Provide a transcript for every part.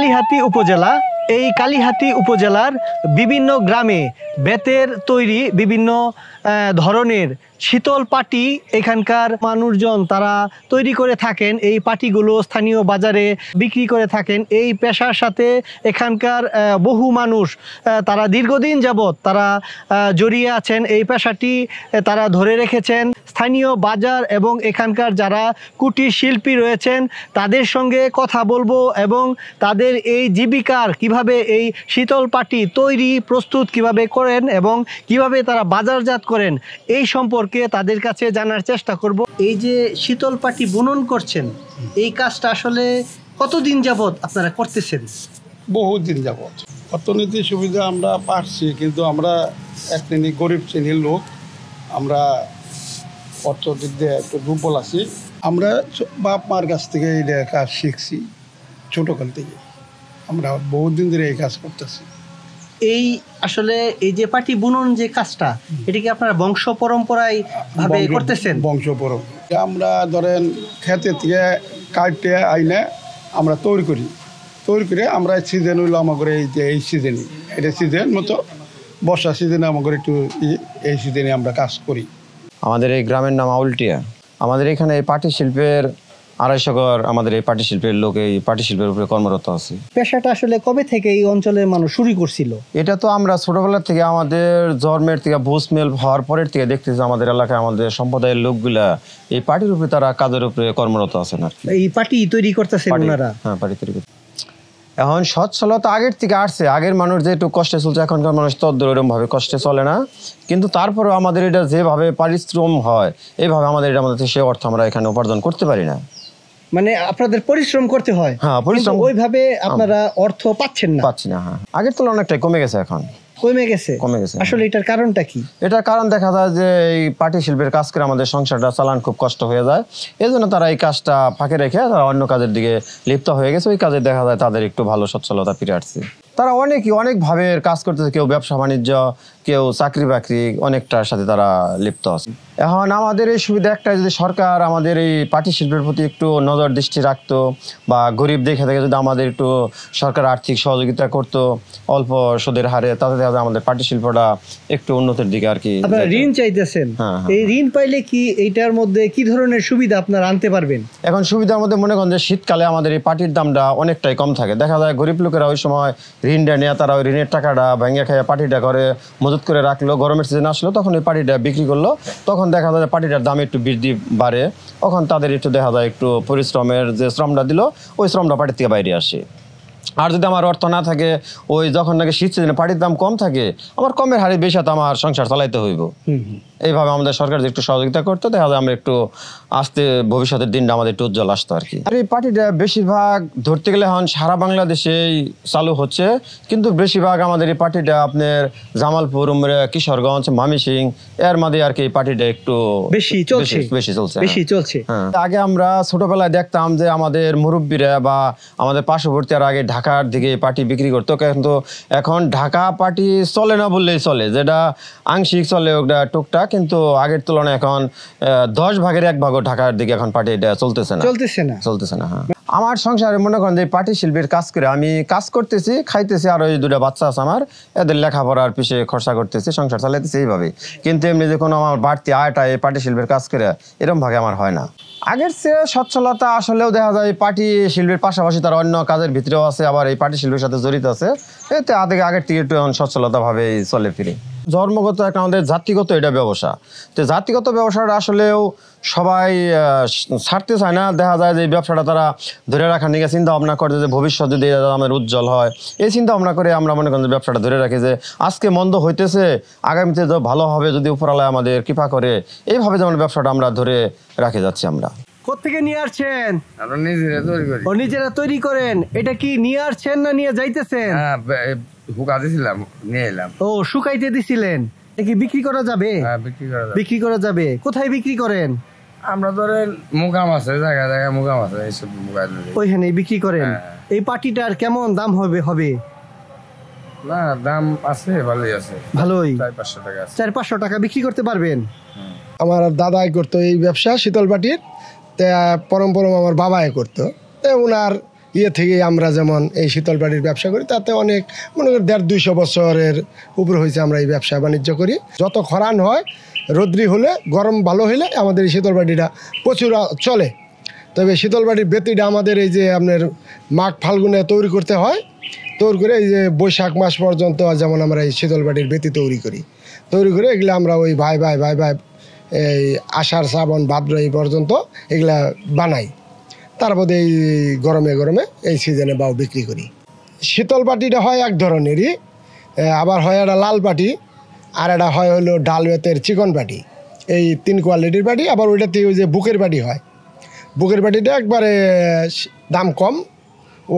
কালিহাতী উপজেলা। এই কালিহাতী উপজেলার বিভিন্ন গ্রামে বেতের তৈরি বিভিন্ন ধরনের শীতল পাটি এখানকার মানুষজন তারা তৈরি করে থাকেন। এই পাটিগুলো স্থানীয় বাজারে বিক্রি করে থাকেন। এই পেশার সাথে এখানকার বহু মানুষ তারা দীর্ঘদিন যাবৎ তারা জড়িয়ে আছেন। এই পেশাটি তারা ধরে রেখেছেন। স্থানীয় বাজার এবং এখানকার যারা কুটির শিল্পী রয়েছেন তাদের সঙ্গে কথা বলবো এবং তাদের এই জীবিকার কিভাবে এই শীতল পাটি তৈরি প্রস্তুত কিভাবে করেন এবং কিভাবে তারা বাজারজাত করেন এই সম্পর্কে তাদের কাছে জানার চেষ্টা করব। এই যে শীতল পাটি বুনন করছেন এই কাজটা আসলে কতদিন যাবৎ আপনারা করতেছেন? বহুদিন যাবৎ। অর্থনীতির সুবিধা আমরা পাচ্ছি, কিন্তু আমরা এক শ্রেণী গরিব শ্রেণীর লোক, আমরা অর্থদিক দিয়ে একটু দুর্বল আছি। আমরা বাপ মার কাছ থেকে এই কাজ শিখছি ছোটোকাল থেকে, আমরা বহুদিন ধরে এই কাজ করতেছি। এই আসলে এই যে পাটি বুনন যে কাজটা এটা কি আপনারা বংশ পরম্পরায় ভাবে করতেছেন? বংশ পরম্পরা। আমরা ধরেন খেতে থেকে কাটতে আইনে আমরা তৈরি করে আমরা সিজন হইলো আমাদের এই সিজনে, এটা সিজন মতো বর্ষা সিজনে আমাদের একটু এই সিজনে আমরা কাজ করি। আমাদের এই গ্রামের নাম আউলটিয়া। আমাদের এখানে এই পাটি শিল্পের 250 ঘর আমাদের এই পাটি শিল্পের লোক এই পাটি শিল্পের উপরে কর্মরত আছে। পেশাটা আসলে কবে থেকে এই অঞ্চলের মানুষ শুরু করছিল? এটা তো আমরা ছোটবেলা থেকে আমাদের জন্মের থেকে ভোজমেল হওয়ার পরের থেকে দেখতেছি আমাদের এলাকায় আমাদের সম্প্রদায়ের লোকগুলা এই পাটির উপরে তারা কাজের উপরে কর্মরত আছেন আর কি। এই পাটি তৈরি করতেছেন ওনারা? হ্যাঁ, পাটি তৈরি করতে। এখন সচ্ছলতা আগের থেকে আসছে। আগের মানুষ যে একটু কষ্টে চলছে, এখনকার মানুষ তদ্দূর ওরকম ভাবে কষ্টে চলে না, কিন্তু তারপরেও আমাদের এটা যেভাবে পারিশ্রম হয় এইভাবে আমাদের এটা আমাদের সে অর্থ আমরা এখানে উপার্জন করতে পারি না। মানে আপনাদের পরিশ্রম করতে হয়? হ্যাঁ, পরিশ্রম। ওইভাবে আপনারা অর্থ পাচ্ছেন না? পাচ্ছি না। হ্যাঁ, আগের তুলনায় অনেকটাই কমে গেছে। এখন কমে গেছে। আসলে এটার কারণটা কি? এটার কারণ দেখা যায় যে এই পাটি শিল্পের কাজ করে আমাদের সংসারটা চালান খুব কষ্ট হয়ে যায়। এই জন্য তারা এই কাজটা ফাঁকে রেখে তারা অন্য কাজের দিকে লিপ্ত হয়ে গেছে। ওই কাজে দেখা যায় তাদের একটু ভালো সচ্ছলতা ফিরে আসছে। তারা অনেকভাবে কাজ করতেছে, কেউ ব্যবসা বাণিজ্য, কেউ চাকরি বাকরি, অনেকটার সাথে তারা লিপ্ত আছে। এখন আমাদের এই সুবিধা একটাই, যদি সরকার আমাদের এই পাটি শিল্পের প্রতি একটু নজর দৃষ্টি রাখতো বা গরিব দেখে যদি আমাদের একটু সরকার আর্থিক সহযোগিতা করতো অল্প সুদের হারে, তাতে দেখা যায় আমাদের পাটি শিল্পটা একটু উন্নতির দিকে আর কি। আপনারা ঋণ চাইতেছেন, এই ঋণ পাইলে কি এইটার মধ্যে কি ধরনের সুবিধা আপনারা আনতে পারবেন? এখন সুবিধার মধ্যে মনে করেন যে শীতকালে আমাদের এই পাটির দামটা অনেকটাই কম থাকে। দেখা যায় গরিব লোকেরা ওই সময় ঋণটা নিয়ে তারা ওই ঋণের টাকাটা ভেঙে খেয়ে পাটিটা করে মজুত করে রাখলো। গরমের সিজন আসলো তখন ওই পাটিটা বিক্রি করলো, তখন দেখা যায় পাটিটার দাম একটু বৃদ্ধি বাড়ে। তখন তাদের একটু দেখা যায় একটু পরিশ্রমের যে শ্রমটা দিল ওই শ্রমটা পাটির থেকে বাইরে আসে। আর যদি আমার অর্থ না থাকে, ওই যখন নাকি শীত সিজনে পাটির দাম কম থাকে, আমার কমের হারে বেশি তো আমার সংসার চালাইতে হইব। এইভাবে আমাদের সরকার যে একটু সহযোগিতা করতো, দেখা যায় আমরা একটু আসতে ভবিষ্যতের দিনটা আমাদের একটু উজ্জ্বল আসতো আর কি। আর এই পাটিটা বেশিরভাগ ধরতে গেলে এখন সারা বাংলাদেশেই চালু হচ্ছে, কিন্তু বেশিরভাগ আমাদের এই পাটিটা আপনার জামালপুর, কিশোরগঞ্জ, মামিসিং এর মধ্যে আর কি এই পাটিটা একটু বেশি চলছে। আগে আমরা ছোটবেলায় দেখতাম যে আমাদের মুরব্বীরা বা আমাদের পার্শ্ববর্তী আর আগে ঢাকার দিকে পাটি বিক্রি করতো, কিন্তু এখন ঢাকা পাটি চলে না বললেই চলে, যেটা আংশিক চলে ওটা টুকটাক, কিন্তু আগের তুলনায় এখন 10 ভাগের 1 ভাগও ঢাকার দিকে এখন পাটি এটা চলতেছে না। হ্যাঁ, আমার সংসারে মনে করেন যে পাটি শিল্পের কাজ করে আমি কাজ করতেছি, খাইতেছি, আর ওই 2টা বাচ্চা আছে আমার, এদের লেখাপড়ার পিছিয়ে খরচা করতেছি, সংসার চালাইতেছি এইভাবে। কিন্তু এমনি যে কোনো আমার বাড়তি আয়টা এই পাটি শিল্পের কাজ করে এরকম ভাগে আমার হয় না। আগের চেয়ে সচ্ছলতা আসলেও দেখা যায় পাটি শিল্পের পাশাপাশি তারা অন্য কাজের ভিতরেও আছে, আবার এই পাটি শিল্পের সাথে জড়িত আছে। এতে আগের থেকে একটু সচ্ছলতা ভাবে চলে ফিরে। জন্মগত একটা আমাদের জাতিগত এটা ব্যবসা, তো জাতিগত ব্যবসাটা আসলেও সবাই ছাড়তে চায় না। দেখা যায় যে এই ব্যবসাটা তারা ধরে রাখার নিয়ে চিন্তা ভাবনা করে যে ভবিষ্যৎ যদি আমাদের উজ্জ্বল হয়, এই চিন্তা ভাবনা করে আমরা মনে করেন যে ব্যবসাটা ধরে রাখি, যে আজকে মন্দ হইতেছে আগামীতে ভালো হবে যদি উপরালায় আমাদের কৃপা করে, এইভাবে যেমন ব্যবসাটা আমরা ধরে রাখে যাচ্ছি। আমরা কোত্থেকে নিয়ে আসছেন? নিজেরা তৈরি করেন। এটা কি নিয়ে আসছেন না নিয়ে যাইতেছেন? ও, শুকাইতে দিছিলেন। কি বিক্রি করা যাবে? বিক্রি করা যাবে। কোথায় বিক্রি করেন? আমরা ধরেন মুগাম আছে, জায়গায় জায়গায় মুগাম আছে, এইসব ওইখানে বিক্রি করেন। এই পাটিটার কেমন দাম হবে? না, দাম আছে, ভালোই আছে, ভালোই। 400-500 টাকা। 400-500 টাকা বিক্রি করতে পারবেন? আমার দাদাই করতো এই ব্যবসা শীতল পাটির, পরম্পরা আমার বাবাই করতো। ওনার ইয়ে থেকেই আমরা যেমন এই শীতল পাটির ব্যবসা করি, তাতে অনেক মনে করি 150-200 বছরের উপর হয়েছে আমরা এই ব্যবসা বাণিজ্য করি। যত খরান হয়, রৌদ্রি হলে, গরম ভালো হলে আমাদের এই শীতল পাটিটা প্রচুর চলে। তবে শীতল পাটির বেতিটা আমাদের এই যে আপনার মাঘ ফাল্গুনে তৈরি করতে হয়, তৈরি করে এই যে বৈশাখ মাস পর্যন্ত যেমন আমরা এই শীতল পাটির বেতি তৈরি করি করে এগুলো আমরা ওই ভাই এই আষাঢ় শ্রাবণ ভাদ্র এই পর্যন্ত এগুলা বানাই। তারপরে এই গরমে এই সিজনে বাও বিক্রি করি। শীতল পাটিটা হয় এক ধরনেরই, আবার হয় একটা লাল পাটি, আর একটা হয় হলো ডাল বেতের চিকন পাটি। এই 3 কোয়ালিটির পাটি। আবার ওইটাতে ওই যে বুকের পাটি হয়, বুকের পাটিটা একবারে দাম কম,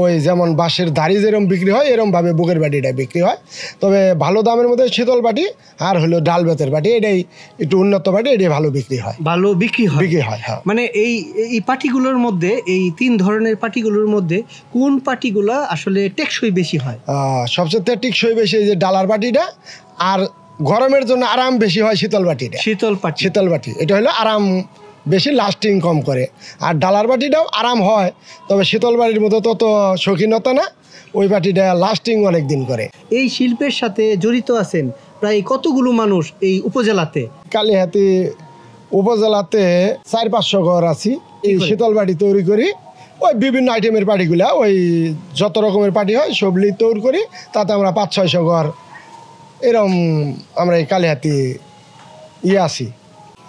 ওই যেমন বাঁশের ধারি যেরকম বিক্রি হয় এরকমভাবে বুকের পাটিটা বিক্রি হয়। তবে ভালো দামের মধ্যে শীতল পাটি আর হলো ডাল বেতের পাটি, এটাই একটু উন্নত পাটি, এটাই ভালো বিক্রি হয়। ভালো বিক্রি হয়। হ্যাঁ। মানে এই পাটিগুলোর মধ্যে, এই 3 ধরনের পাটিগুলোর মধ্যে কোন পাটিগুলা আসলে টেকসই বেশি হয়? সবচেয়ে টেকসই বেশি যে ডালার পাটিটা, আর গরমের জন্য আরাম বেশি হয় শীতল পাটিটা। শীতল পাটি এটা হলো আরাম বেশি, লাস্টিং কম করে। আর ডালার বাটিটাও আরাম হয়, তবে শীতল বাটির মতো তত শৌখিনতা না, ওই বাটিটা লাস্টিং অনেক দিন করে। এই শিল্পের সাথে জড়িত আছেন প্রায় কতগুলো মানুষ এই উপজেলাতে? কালিহাতী উপজেলাতে 400-500 ঘর আছি। এই শীতল বাটি তৈরি করি, ওই বিভিন্ন আইটেমের পাটিগুলা, ওই যত রকমের পাটি হয় সবলি তৈরি করি, তাতে আমরা 500-600 ঘর এরকম আমরা এই কালিহাতী আছি।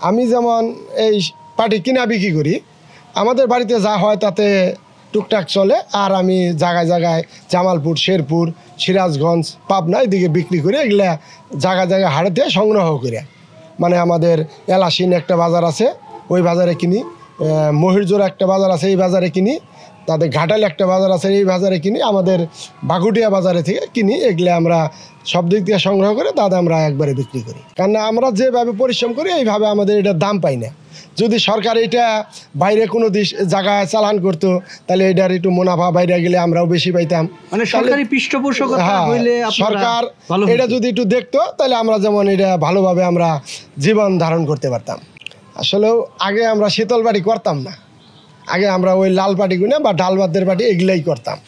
আমি যেমন এই পাটি কিনা বিক্রি করি, আমাদের বাড়িতে যা হয় তাতে টুকটাক চলে। আর আমি জায়গায় জামালপুর, শেরপুর, সিরাজগঞ্জ, পাবনা এদিকে বিক্রি করি। এগুলা জায়গায় হাড়েতে সংগ্রহ করে, মানে আমাদের এলাসিন একটা বাজার আছে, ওই বাজারে কিনি। মহিরজোড়া একটা বাজার আছে, এই বাজারে কিনি। তাদের ঘাটাল একটা বাজার আছে, এই বাজারে কিনি। আমাদের বাগুটিয়া বাজারে থেকে কিনি। এগুলো আমরা সব দিক থেকে সংগ্রহ করে তাতে আমরা একবারে বিক্রি করি। কারণ আমরা যেভাবে পরিশ্রম করি এইভাবে আমাদের এটার দাম পাই না। যদি সরকার এটা বাইরে কোনো জায়গায় চালান করতো, তাহলে এটার একটু মুনাফা বাইরে গেলে আমরাও বেশি পাইতাম। মানে সরকারি পৃষ্ঠপোষকতা হইলে সরকার এটা যদি একটু দেখতো, তাহলে আমরা যেমন এটা ভালোভাবে আমরা জীবন ধারণ করতে পারতাম। আসলেও আগে আমরা শীতল পাটি করতাম না, আগে আমরা ওই লাল পাটি গুনে বা ডাল ভাতের পাটি এগুলাই করতাম।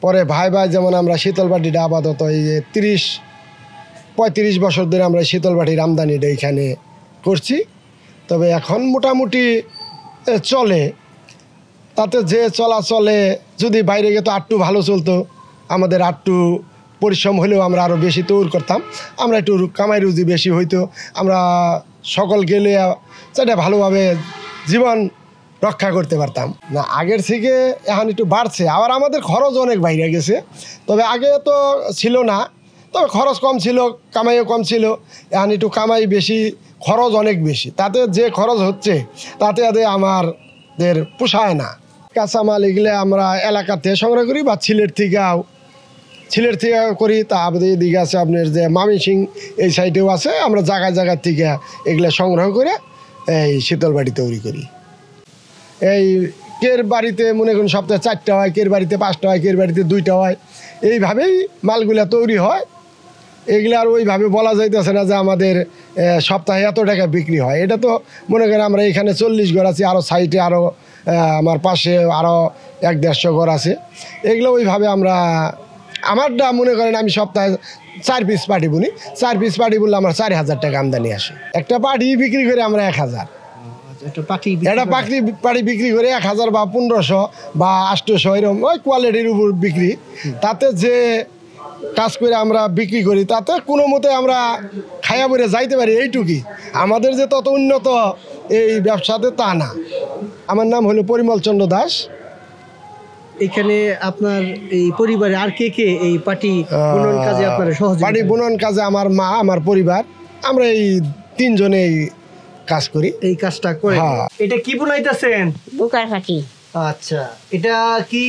পরে ভাই যেমন আমরা শীতল পাটিটা আপাতত এই 30-35 বছর ধরে আমরা শীতল পাটির আমদানিটা এখানে করছি। তবে এখন মোটামুটি চলে, তাতে যে চলে যদি বাইরে গেতো আটটু ভালো চলতো, আমাদের আটটু পরিশ্রম হলেও আমরা আরও বেশি তৈরি করতাম, আমরা একটু কামাই রুজি বেশি হইতো, আমরা সকল গেলে সেটা ভালোভাবে জীবন রক্ষা করতে পারতাম না। আগের থেকে এখন একটু বাড়ছে, আবার আমাদের খরচ অনেক বাইরে গেছে। তবে আগে তো ছিল না, তবে খরচ কম ছিল, কামাইও কম ছিল। এখন একটু কামাই বেশি, খরচ অনেক বেশি। তাতে যে খরচ হচ্ছে তাতে আমাদের পোষায় না। কাঁচামাল এগুলো আমরা এলাকা থেকে সংগ্রহ করি বা সিলেট থেকে করি। তা আমাদের এদিকে আছে আপনার যে মামিসিং, এই সাইডেও আছে। আমরা জায়গায় থেকে এগুলো সংগ্রহ করে এই শীতল বাটি তৈরি করি। এই কের বাড়িতে মনে করুন সপ্তাহে 4টা হয়, কের বাড়িতে 5টা হয়, কের বাড়িতে 2টা হয়, এইভাবেই মালগুলা তৈরি হয়। এগুলো আর ওইভাবে বলা যাইতেছে না যে আমাদের সপ্তাহে এত টাকা বিক্রি হয়। এটা তো মনে করেন আমরা এখানে 40 ঘর আছি, আরও সাইডে আরও আমার পাশে আরও 100-150 ঘর আছে। এগুলো ওইভাবে আমরা, আমারটা মনে করেন আমি সপ্তাহে 4 পিস পাটি বুনি, 4 পিস পাটি বুনলে আমার 4000 টাকা আমদানি আসে। একটা পাটি বিক্রি করে আমরা 1000, একটা পাটি বিক্রি করে 1000 বা 1500 বা 800 এরকম, ওই কোয়ালিটির উপর বিক্রি। তাতে যে কাজ করে আমরা বিক্রি করি, তাতে কোনো মতে আমরা খাইয়া বলে যাইতে পারি, এইটুকুই। আমাদের যে তত উন্নত এই ব্যবসাতে তা না। আমার নাম হলো পরিমল চন্দ্র দাস। এখানে আপনার এই পরিবারে আর কে এই পাটি বুনন কাজে আপনারা সহযোগিতা? পাটি বুনন কাজে আমার মা, আমার পরিবার, আমরা এই 3 জনেই কাজ করি, এই কাজটা করে। এটা কি বুনাইতেছেন? বুকার পাটি। আচ্ছা, এটা কি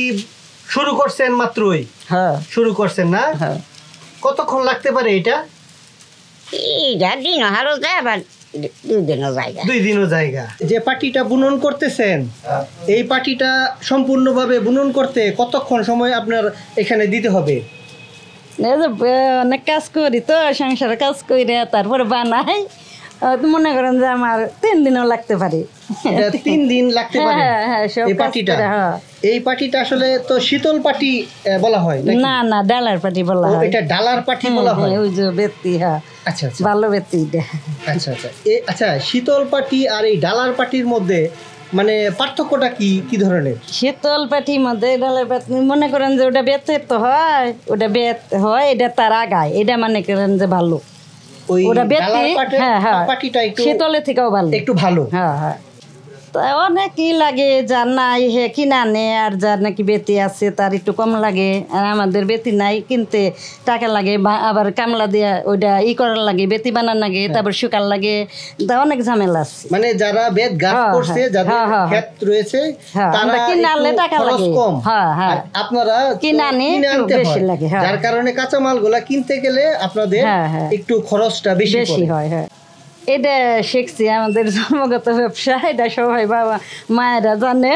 শুরু করছেন মাত্রই? হ্যাঁ, শুরু করছেন না? হ্যাঁ। কতক্ষণ লাগতে পারে এটা? দিন হারো যায়, আবার 2 দিনও জায়গা। 2 দিনও জায়গা। যে পাটিটা বুনন করতেছেন, এই পাটিটা সম্পূর্ণভাবে বুনন করতে কতক্ষণ সময় আপনার এখানে দিতে হবে? অনেক কাজ করি তো, সংসারে কাজ করে তারপরে বানাই, মনে করেন যে আমার 3 দিনও লাগতে পারে। এটা 3 দিন লাগতে পারে সব এই কাজ পাটিটা করে, হ্যাঁ। এই পাটিটা আসলে তো শীতল পাটি বলা হয় নাকি? না না ডালার পাটি বলা ও, হয়। এটা ডালার পাটি বলা হয়। ওই যে বেত্তি, হ্যাঁ আচ্ছা আচ্ছা ভালো বেত্তি এটা। আচ্ছা আচ্ছা আচ্ছা, শীতল পাটি আর এই ডালার পাটির মধ্যে মানে পার্থক্যটা কি কি ধরনের? শীতল পাটির মধ্যে ডালার পাটি মনে করেন যে ওটা বেতের তো হয়, ওটা বেত হয়, এটা তার আগায়, এটা মনে করেন যে ভালো। ওই ওটা বেতে, ডালার পাটের হ্যাঁ হ্যাঁ, পাটিটা একটু শীতলের থেকেও ভালো, একটু ভালো। হ্যাঁ হ্যাঁ। তা অনেকই লাগে, যার নাই হে কিনা নে, আর যার নাকি বেতি আছে তার একটু কম লাগে। আর আমাদের বেতি নাই, কিনতে টাকা লাগে, আবার কামলা দিয়ে ওইটা করার লাগে, বেতি বানার লাগে, তারপর শুকার লাগে, তা অনেক ঝামেলা আছে। মানে যারা বেত গাছ হ্যাঁ, করছে, হ্যাঁ, যাদের হ্যাঁ, হ্যাঁ, ক্ষেত রয়েছে, হ্যাঁ, তারা আমরা কিনে আনলে একটু টাকা খরচ লাগে। কম। হ্যাঁ, হ্যাঁ। আর আপনারা তো কিনে আনলে কিনে একটু আনতে বেশি হয়। লাগে, হ্যাঁ। যার কারণে কাঁচামালগুলা কিনতে গেলে আপনাদের হ্যাঁ, হ্যাঁ। একটু খরচটা বেশি বেশি পড়ে। হয়, হ্যাঁ। এটা শিখছি, আমাদের জন্মগত ব্যবসা, এটা সবাই বাবা মায়েরা জানে,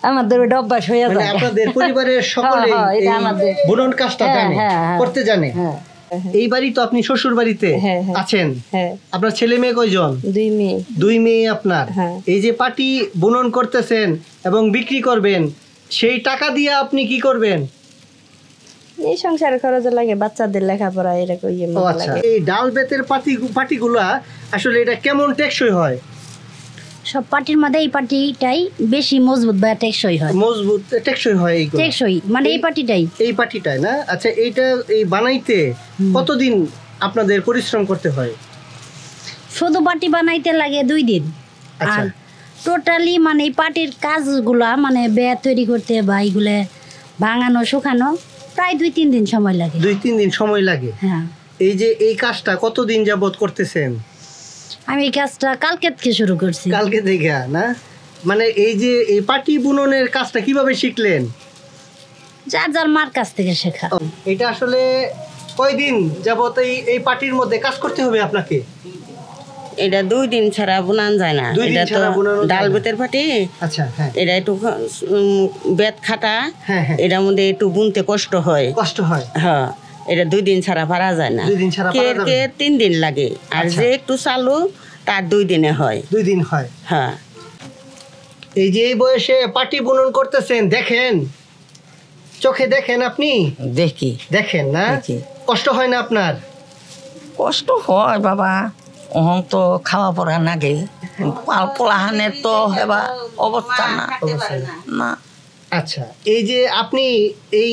আমাদের ওইটা অভ্যাস হয়ে মানে যায়। আপনাদের পরিবারের সকলেই হ্যাঁ, এটা এই আমাদের বুনন কাজটা হ্যাঁ, জানে, হ্যাঁ, হ্যাঁ। করতে জানে। হ্যাঁ, এই বাড়ি তো আপনি শ্বশুর বাড়িতে হ্যাঁ, হ্যাঁ। আছেন, হ্যাঁ, আপনার ছেলে মেয়ে কয়জন? 2 মেয়ে। 2 মেয়ে আপনার। হ্যাঁ। এই যে পাটি বুনন করতেছেন এবং বিক্রি করবেন, সেই টাকা দিয়ে আপনি কি করবেন? এই সংসারের খরচ লাগে, বাচ্চাদের লেখাপড়া এরকম ও আচ্ছা, এই ডাল বেতের পাটিগুলা আসলে এটা কেমন টেকসই হয়? সব পাটির মধ্যে এই পাটিটাই বেশি মজবুত বা টেকসই হয়। মজবুত টেকসই হয় এইগুলো? টেকসই মানে এই পাটিটাই। এই পাটিটাই না? আচ্ছা, এইটা এই বানাইতে কতদিন আপনাদের পরিশ্রম করতে হয়? শুধু পাটি বানাইতে লাগে 2 দিন। আচ্ছা। আর টোটালি মানে এই পাটির কাজগুলা মানে বেত তৈরি করতে বা এইগুলো ভাঙানো শুকানো প্রায় 2-3 দিন সময় লাগে। 2-3 দিন সময় লাগে। হ্যাঁ, এই যে এই কাজটা কতদিন যাবত করতেছেন? আমি এই কাজটা কালকে থেকে শুরু করছি। কালকে থেকে না? মানে এই যে এই পাটি বুননের কাজটা কিভাবে শিখলেন? যার যার মার কাছ থেকে শেখা। এটা আসলে কয়দিন যাবত এই পাটির মধ্যে কাজ করতে হবে আপনাকে? এটা 2 দিন ছাড়া বুনান যায় না। 2 দিন এটা তো ছাড়া বুনানো যায় ডাল না। বেতের পাটি, আচ্ছা, হ্যাঁ এটা একটু বেত খাটা, হ্যাঁ, হ্যাঁ। এটার মধ্যে একটু বুনতে কষ্ট হয়। কষ্ট হয়। হ্যাঁ, এটা 2 দিন ছাড়া পারা যায় না। 2 দিন ছাড়া পারা যাবে না। কে 3 দিন লাগে, আর আচ্ছা। যে একটু চালু তার 2 দিনে হয়। 2 দিন হয়। হ্যাঁ, এই যে এই বয়সে পাটি বুনন করতেছেন, দেখেন চোখে দেখেন আপনি? দেখি দেখেন না? দেখি। কষ্ট হয় না আপনার? কষ্ট হয় বাবা, অহং তো খাওয়া পড়া নাগে, পোলাহানের তো হেবা অবস্থা না না। আচ্ছা, এই যে আপনি এই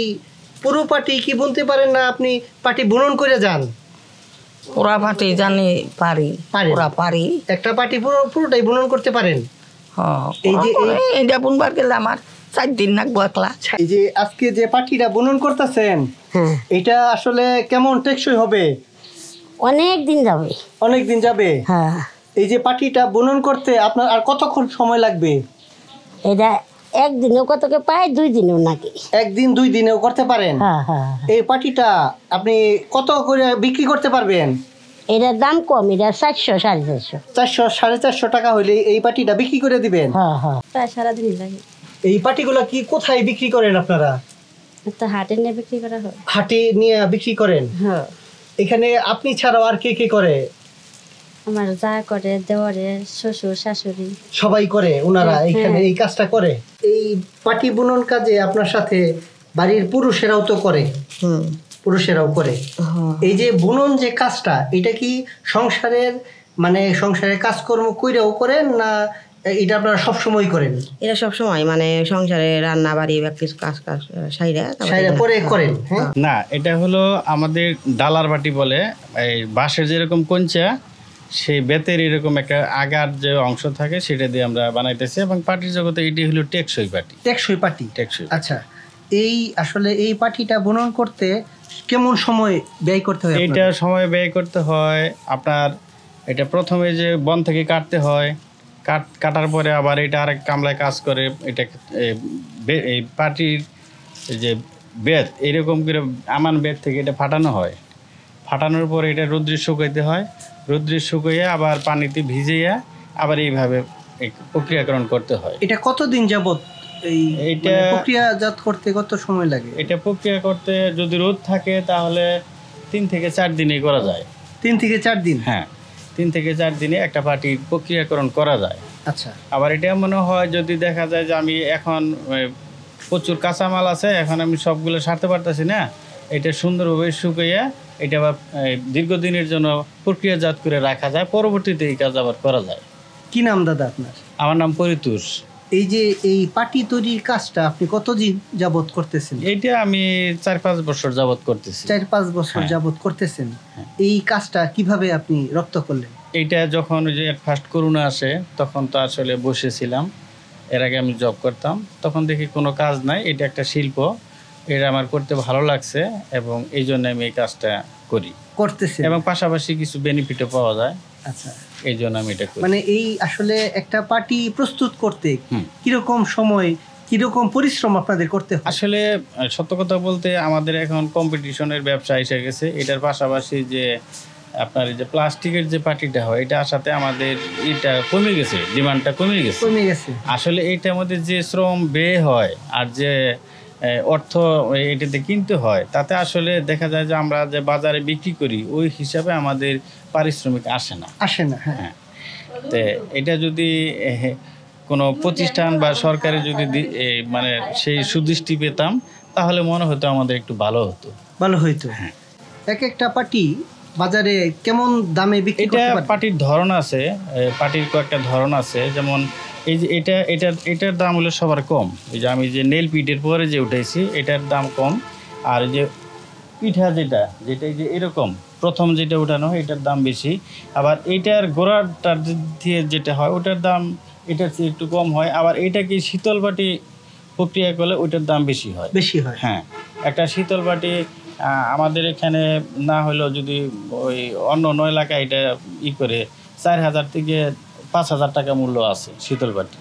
পুরো পাটি কি বুনতে পারেন না? আপনি পাটি বুনন করে যান? পুরা পাটি জানি পারি, পারেন? পুরা পারি। একটা পাটি পুরোটাই বুনন করতে পারেন? এই যে এইটা বুনবার গেলে আমার 4 দিন লাগবো একলা। এই যে আজকে যে পাটিটা বুনন করতেছেন, এটা আসলে কেমন টেকসই হবে? অনেক দিন যাবে। অনেক দিন যাবে। হ্যাঁ, এই যে পাটিটা বুনন করতে আপনার আর কতক্ষণ সময় লাগবে? এটা 1 দিনেও কতকে পায়, 2 দিনেও নাকি। 1 দিন 2 দিনেও করতে পারেন? হ্যাঁ হ্যাঁ। এই পাটিটা আপনি কত করে বিক্রি করতে পারবেন? এটার দাম কম, এটা 400-450। 400-450 টাকা হইলে এই পাটিটা বিক্রি করে দিবেন? হ্যাঁ হ্যাঁ। প্রায় সারাদিন লাগে। এই পাটিগুলো কি কোথায় বিক্রি করেন আপনারা? তো হাটে নিয়ে বিক্রি করা হয়। হাটে নিয়ে বিক্রি করেন? হ্যাঁ, এখানে আপনি ছাড়াও আর কে কে করে? আমার যা করে, দেওয়ারে, শ্বশুর শাশুড়ি সবাই করে ওনারা হ্যাঁ। এখানে এই কাজটা করে? এই পাটি বুনন কাজে আপনার সাথে বাড়ির পুরুষেরাও তো করে? পুরুষেরাও করে। এই যে বুনন যে কাজটা, এটা কি সংসারের মানে সংসারের কাজকর্ম কইরাও করেন না এটা আপনারা সবসময় করেন? এটা সব সময় মানে সংসারে রান্না বাড়ি বা কিছু কাজ সাইরা পরে করেন? হ্যাঁ। না, এটা হলো আমাদের ডালার বাটি বলে। এই বাঁশের যেরকম কঞ্চা, সেই বেতের এরকম একটা আগার যে অংশ থাকে সেটা দিয়ে আমরা বানাইতেছি। এবং পাটির জগতে এটি হলো টেকসই পাটি। টেকসই পাটি? টেকসই। আচ্ছা, এই আসলে এই পাটিটা বুনন করতে কেমন সময় ব্যয় করতে হয়? এইটা সময় ব্যয় করতে হয় আপনার। এটা প্রথমে যে বন থেকে কাটতে হয়, কাটার পরে আবার এটা আরেক কামলায় কাজ করে। এটা এই পাটির যে বেত এরকম করে আমান বেত থেকে এটা ফাটানো হয়। ফাটানোর পরে এটা রৌদ্রে শুকাইতে হয়। রৌদ্রে শুকাইয়ে আবার পানিতে ভিজিয়ে আবার এইভাবে প্রক্রিয়াকরণ করতে হয়। এটা কতদিন যাবত এইটা প্রক্রিয়াজাত করতে কত সময় লাগে? এটা প্রক্রিয়া করতে যদি রোদ থাকে তাহলে 3 থেকে 4 দিনেই করা যায়। 3 থেকে 4 দিন? হ্যাঁ। 3 থেকে 4 দিনে একটা পাটির প্রক্রিয়াকরণ করা যায়। আচ্ছা, আবার এটা মনে হয় যদি দেখা যায় যে আমি এখন প্রচুর কাঁচামাল আছে, এখন আমি সবগুলো সারতে পারতেছি না, এটা সুন্দরভাবে শুকিয়ে এটা আবার দীর্ঘদিনের জন্য প্রক্রিয়াজাত করে রাখা যায়, পরবর্তীতে এই কাজ আবার করা যায়। কি নাম দাদা আপনার? আমার নাম পরিতোষ। এই যে এই পাটি তৈরির কাজটা আপনি কতদিন যাবত করতেছেন? এইটা আমি 4-5 বছর যাবত করতেছি। 4-5 বছর যাবত করতেছেন। এই কাজটা কিভাবে আপনি রপ্ত করলেন? এইটা যখন ওই যে ফার্স্ট করোনা আসে তখন তো আসলে বসেছিলাম, এর আগে আমি জব করতাম, তখন দেখি কোনো কাজ নাই, এটা একটা শিল্প, এটা আমার করতে ভালো লাগছে এবং এই জন্য আমি এই কাজটা করতেছি এবং পাশাপাশি কিছু বেনিফিটও পাওয়া যায়। আচ্ছা, এই জন্য আমি এটা করি। মানে এই আসলে একটা পাটি প্রস্তুত করতে কিরকম সময়, কিরকম পরিশ্রম আপনাদের করতে হয়? আসলে সত্য কথা বলতে আমাদের এখন কম্পিটিশনের ব্যবসা এসে গেছে, এটার পাশাপাশি যে আপনার এই যে প্লাস্টিকের যে পাটিটা হয় এটা আসাতে আমাদের এটা কমে গেছে, ডিমান্ডটা কমে গেছে। আসলে এইটার মধ্যে যে শ্রম ব্যয় হয় আর যে অর্থ এটাতে কিনতে হয় তাতে আসলে দেখা যায় যে আমরা যে বাজারে বিক্রি করি ওই হিসাবে আমাদের পারিশ্রমিক আসে না। হ্যাঁ, তো এটা যদি কোনো প্রতিষ্ঠান বা সরকারি যদি মানে সেই সুদৃষ্টি পেতাম তাহলে মনে হতো আমাদের একটু ভালো হতো। হ্যাঁ, এক একটা পাটি বাজারে কেমন দামে বিক্রি করতে পারেন? এটা পাটির ধরন আছে, পাটির কয়েকটা ধরন আছে, যেমন এই যে এটার দাম হলো সবার কম। এই যে আমি যে নেল পিঠের পরে যে উঠাইছি এটার দাম কম, আর যে পিঠা যেটা এই যে এরকম প্রথম যেটা উঠানো হয় এটার দাম বেশি, আবার এইটার গোড়াটার দিয়ে যেটা হয় ওটার দাম এটার চেয়ে একটু কম হয়, আবার এটাকে শীতল বাটি প্রক্রিয়া করলে ওইটার দাম বেশি হয়। হ্যাঁ, একটা শীতল বাটি আমাদের এখানে না হলেও যদি ওই অন্য এলাকায় এটা করে 4,000 থেকে 5,000 টাকা মূল্য আছে শীতল বাটি।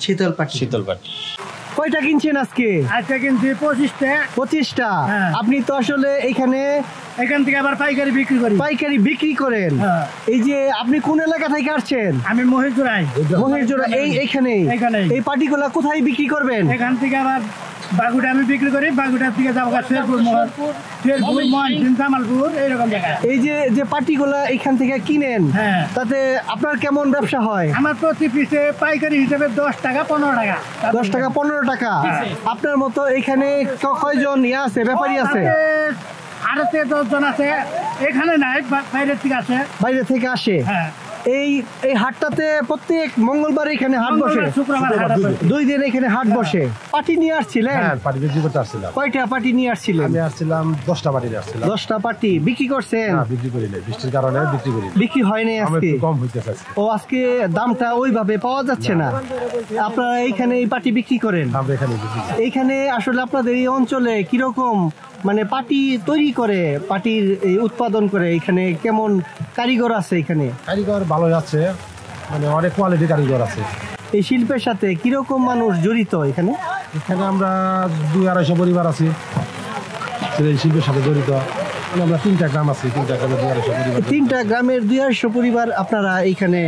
কয়টা কিনছেন আজকে? আজকে কিনছি 25টা। আপনি তো আসলে এখান থেকে আবার পাইকারি বিক্রি করেন। এই যে আপনি কোন এলাকা থেকে আসছেন? আমি মহিজোড়া। এইখানে এই পাটিগুলা কোথায় বিক্রি করবেন? এখান থেকে আবার বাগুড়া আমি বিক্রি করি, বাগুড়ার থেকে যাবো শেরপুর, জামালপুর, এইরকম জায়গায়। এই যে পাটিগুলা এখান থেকে কিনেন তাতে আপনার কেমন ব্যবসা হয়? আমার প্রতি পিসে পাইকারি হিসেবে 10 টাকা 15 টাকা। 10 টাকা 15 টাকা। আপনার মতো এখানে কয়জন আছে ব্যাপারী আছে? আরো 10 জন আছে, এখানে নাই, বাইরে থেকে আসে। এই হাটটাতে প্রত্যেক মঙ্গলবার এখানে হাট বসে, শুক্রবার 2 দিন এখানে হাট বসে। পাটি নিয়ে আসছিলেন? পাটি বিক্রি করতে আসছিলাম। কয়টা পাটি নিয়ে আসছিলেন? আমি আসছিলাম 10টা পাটি নিয়ে আসছিলাম। 10টা পাটি বিক্রি করছেন? না, বিক্রি করি নাই, বৃষ্টির কারণে বিক্রি হয় নাই আজকে। কম হইতেছে আজকে দামটা ওইভাবে পাওয়া যাচ্ছে না। আপনারা এইখানে এই পাটি বিক্রি করেন? আমরা এখানে এইখানে আসলে আপনাদের এই অঞ্চলে কিরকম মানে পাটি তৈরি করে, পাটির এই উৎপাদন করে এখানে কেমন কারিগর আছে? এখানে কারিগর ভালো আছে, মানে অনেক কোয়ালিটি কারিগর আছে। এই শিল্পের সাথে কিরকম মানুষ জড়িত এখানে? আমরা 200-250 পরিবার আছি এই শিল্পের সাথে জড়িত। আমরা 3টা গ্রাম আছি, 3টা গ্রামে 250 পরিবার। 3টা গ্রামের 250 পরিবার আপনারা এইখানে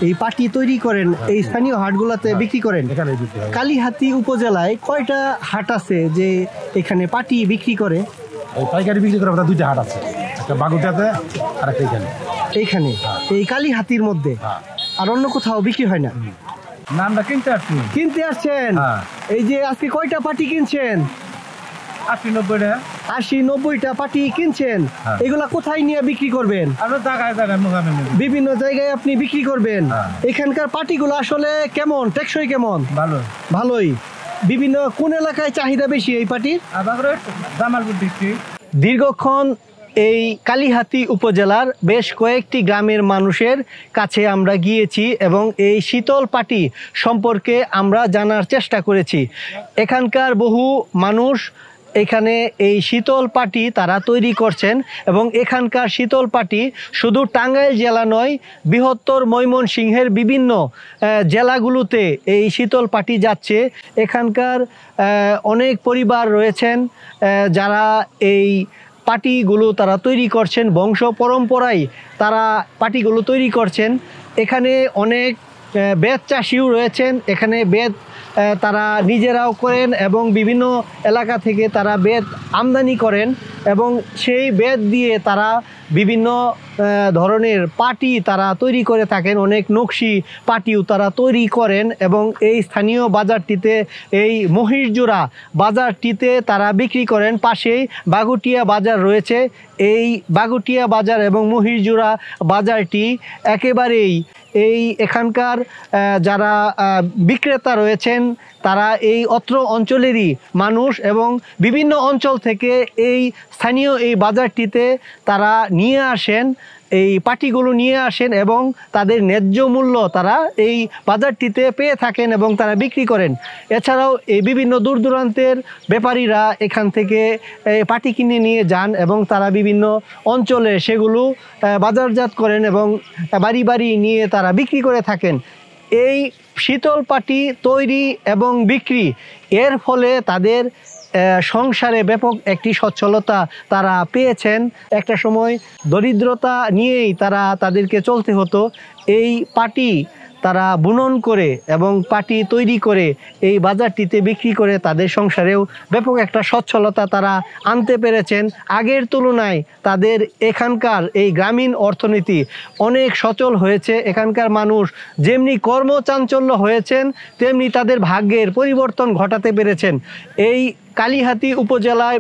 এই পাটি তৈরি করেন, এই স্থানীয় হাটগুলোতে বিক্রি করেন? এখানে বিক্রি হয়। কালিহাতী উপজেলায় কয়টা হাট আছে যে এখানে পাটি বিক্রি করে? পাইকারি বিক্রি করে 2টা হাট আছে, একটা বাগুটাতে আর একটা এইখানে এই কালিহাতির মধ্যে। আর অন্য কোথাও বিক্রি হয় না? আমরা কিনতে আসছেন? এই যে আজকে কয়টা পাটি কিনছেন? 80-90টা পাটি কিনছেন। এগুলা কোথায় নিয়ে বিক্রি করবেন? বিভিন্ন জায়গায় আপনি বিক্রি করবেন। এখানকার পাটিগুলো আসলে কেমন, টেকসই কেমন? ভালোই। বিভিন্ন কোন এলাকায় চাহিদা বেশি এই পাটির? জামালপুর ডিস্ট্রিক্ট। দীর্ঘক্ষণ এই কালিহাতী উপজেলার বেশ কয়েকটি গ্রামের মানুষের কাছে আমরা গিয়েছি এবং এই শীতল পাটি সম্পর্কে আমরা জানার চেষ্টা করেছি। এখানকার বহু মানুষ এখানে এই শীতল পাটি তারা তৈরি করছেন এবং এখানকার শীতল পাটি শুধু টাঙ্গাইল জেলা নয়, বৃহত্তর ময়মনসিংহের বিভিন্ন জেলাগুলোতে এই শীতল পাটি যাচ্ছে। এখানকার অনেক পরিবার রয়েছেন যারা এই পাটিগুলো তারা তৈরি করছেন, বংশ পরম্পরায় তারা পাটিগুলো তৈরি করছেন। এখানে অনেক বেত চাষিও রয়েছেন। এখানে বেত তারা নিজেরাও করেন এবং বিভিন্ন এলাকা থেকে তারা বেত আমদানি করেন এবং সেই বেত দিয়ে তারা বিভিন্ন ধরনের পাটি তারা তৈরি করে থাকেন। অনেক নকশি পাটিও তারা তৈরি করেন এবং এই স্থানীয় বাজারটিতে, এই মহিষজোড়া বাজারটিতে তারা বিক্রি করেন। পাশেই বাগুটিয়া বাজার রয়েছে। এই বাগুটিয়া বাজার এবং মহিষজোড়া বাজারটি একেবারেই এখানকার যারা বিক্রেতা রয়েছেন তারা এই অত্র অঞ্চলেরই মানুষ এবং বিভিন্ন অঞ্চল থেকে এই স্থানীয় এই বাজারটিতে তারা নিয়ে আসেন, এই পাটিগুলো নিয়ে আসেন এবং তাদের ন্যায্য মূল্য তারা এই বাজারটিতে পেয়ে থাকেন এবং তারা বিক্রি করেন। এছাড়াও এই বিভিন্ন দূর দূরান্তের ব্যাপারীরা এখান থেকে পাটি কিনে নিয়ে যান এবং তারা বিভিন্ন অঞ্চলে সেগুলো বাজারজাত করেন এবং বাড়ি বাড়ি নিয়ে তারা বিক্রি করে থাকেন। এই শীতল পাটি তৈরি এবং বিক্রি এর ফলে তাদের সংসারে ব্যাপক একটি সচ্ছলতা তারা পেয়েছেন। একটা সময় দরিদ্রতা নিয়েই তাদেরকে চলতে হতো। এই পাটি তারা বুনন করে এবং পাটি তৈরি করে এই বাজারটিতে বিক্রি করে তাদের সংসারেও ব্যাপক একটা সচ্ছলতা তারা আনতে পেরেছেন। আগের তুলনায় তাদের এখানকার এই গ্রামীণ অর্থনীতি অনেক সচল হয়েছে। এখানকার মানুষ যেমনি কর্মচাঞ্চল্য হয়েছেন তেমনি তাদের ভাগ্যের পরিবর্তন ঘটাতে পেরেছেন। এই কালিহাতী উপজেলায়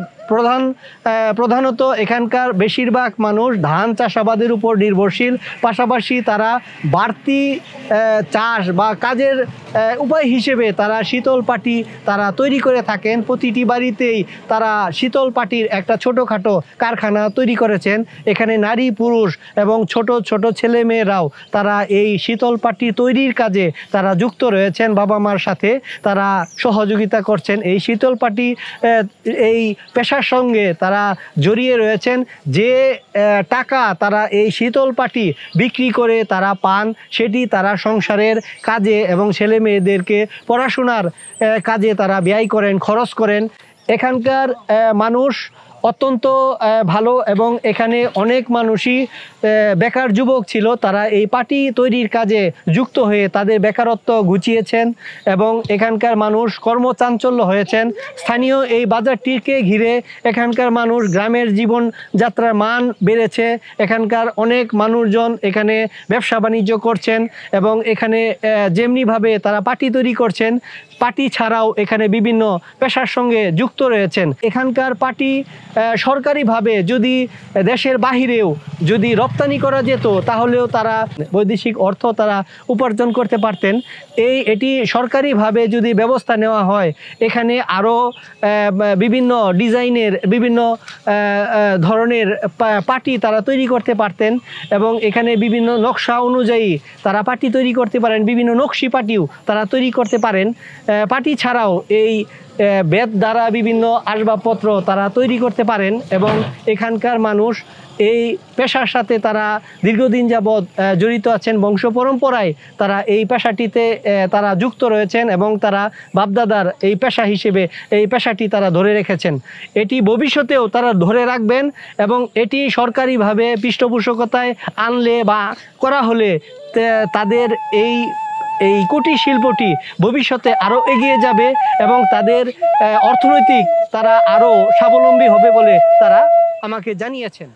প্রধানত এখানকার বেশিরভাগ মানুষ ধান চাষাবাদের উপর নির্ভরশীল। পাশাপাশি তারা বাড়তি চাষ বা কাজের উপায় হিসেবে তারা শীতল পাটি তারা তৈরি করে থাকেন। প্রতিটি বাড়িতেই তারা শীতল পাটির একটা ছোটোখাটো কারখানা তৈরি করেছেন। এখানে নারী পুরুষ এবং ছোট ছোট ছেলে মেয়েরাও তারা এই শীতল পাটি তৈরির কাজে তারা যুক্ত রয়েছেন। বাবা মার সাথে তারা সহযোগিতা করছেন। এই শীতল পাটি এই পেশার সঙ্গে তারা জড়িয়ে রয়েছেন। যে টাকা তারা এই শীতল পাটি বিক্রি করে তারা পান সেটি তারা সংসারের কাজে এবং ছেলে মেয়েদেরকে পড়াশোনার কাজে তারা ব্যয় করেন, খরচ করেন। এখানকার মানুষ অত্যন্ত ভালো এবং এখানে অনেক মানুষই বেকার যুবক ছিল, তারা এই পাটি তৈরির কাজে যুক্ত হয়ে তাদের বেকারত্ব ঘুচিয়েছেন এবং এখানকার মানুষ কর্মচাঞ্চল্য হয়েছেন। স্থানীয় এই বাজারটিকে ঘিরে এখানকার মানুষ গ্রামের জীবনযাত্রার মান বেড়েছে। এখানকার অনেক মানুষজন এখানে ব্যবসা বাণিজ্য করছেন এবং এখানে যেমনিভাবে তারা পাটি তৈরি করছেন, পাটি ছাড়াও এখানে বিভিন্ন পেশার সঙ্গে যুক্ত রয়েছেন। এখানকার পাটি সরকারিভাবে যদি দেশের বাহিরেও যদি রপ্তানি করা যেত তাহলেও তারা বৈদেশিক অর্থ তারা উপার্জন করতে পারতেন। এটি সরকারিভাবে যদি ব্যবস্থা নেওয়া হয় এখানে আরও বিভিন্ন ডিজাইনের বিভিন্ন ধরনের পাটি তারা তৈরি করতে পারতেন এবং এখানে বিভিন্ন নকশা অনুযায়ী তারা পাটি তৈরি করতে পারেন। বিভিন্ন নকশি পাটিও তারা তৈরি করতে পারেন। পাটি ছাড়াও এই বেত দ্বারা বিভিন্ন আসবাবপত্র তারা তৈরি করতে পারেন এবং এখানকার মানুষ এই পেশার সাথে তারা দীর্ঘদিন যাবৎ জড়িত আছেন। বংশ পরম্পরায় তারা এই পেশাটিতে তারা যুক্ত রয়েছেন এবং তারা বাপদাদার এই পেশা হিসেবে এই পেশাটি তারা ধরে রেখেছেন। এটি ভবিষ্যতেও তারা ধরে রাখবেন এবং এটি সরকারিভাবে পৃষ্ঠপোষকতায় আনলে বা করা হলে তাদের এই কুটির শিল্পটি ভবিষ্যতে আরও এগিয়ে যাবে এবং তাদের অর্থনৈতিক তারা আরও স্বাবলম্বী হবে বলে তারা আমাকে জানিয়েছেন।